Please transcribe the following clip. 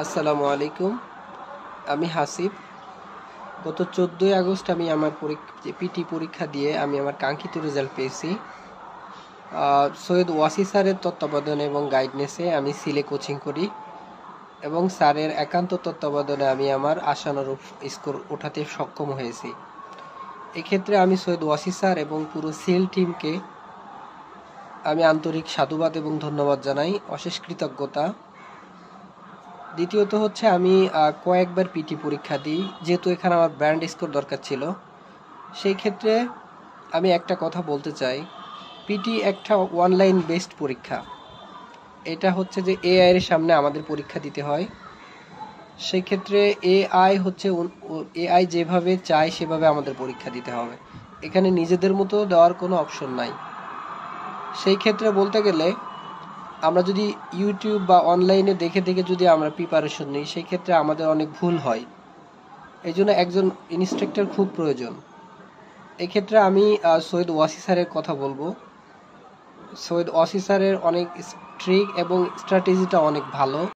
আসসালামু আলাইকুম। আমি হাসিব। গত 14ই আগস্ট আমি আমার পিটি পরীক্ষা দিয়ে আমি আমার কাঙ্ক্ষিত রেজাল্ট পেয়েছি। সৈয়দ ওয়াসি স্যারের তত্ত্বাবধানে এবং গাইডনেসে আমি সিলে কোচিং করি এবং স্যারের একান্ত তত্ত্বাবধানে আমি আমার আশানুরূপ স্কোর ওঠাতে সক্ষম হয়েছি। এক্ষেত্রে আমি সৈয়দ ওয়াসি স্যার এবং পুরো সিল টিমকে আমি আন্তরিক সাধুবাদ এবং ধন্যবাদ জানাই, অশেষ কৃতজ্ঞতা। দ্বিতীয়ত হচ্ছে আমি কয়েকবার পিটি পরীক্ষা দিই, যেহেতু এখানে আমার ব্র্যান্ড স্কোর দরকার ছিল। সেই ক্ষেত্রে আমি একটা কথা বলতে চাই, পিটি একটা অনলাইন বেসড পরীক্ষা। এটা হচ্ছে যে এআই এর সামনে আমাদের পরীক্ষা দিতে হয়। সেই ক্ষেত্রে এআই যেভাবে চায় সেভাবে আমাদের পরীক্ষা দিতে হবে। এখানে নিজেদের মতো দেওয়ার কোনো অপশন নাই। সেই ক্ষেত্রে বলতে গেলে আমরা যদি ইউটিউব বা অনলাইনে দেখে দেখে যদি আমরা প্রিপারেশন নিই, সেই ক্ষেত্রে আমাদের অনেক ভুল হয়। এই জন্য একজন ইনস্ট্রাক্টর খুব প্রয়োজন। এক্ষেত্রে আমি সৈয়দ ওয়াসি স্যারের কথা বলবো। সৈয়দ ওয়াসি স্যারের অনেক স্ট্রিক্ট এবং স্ট্র্যাটেজিটা অনেক ভালো।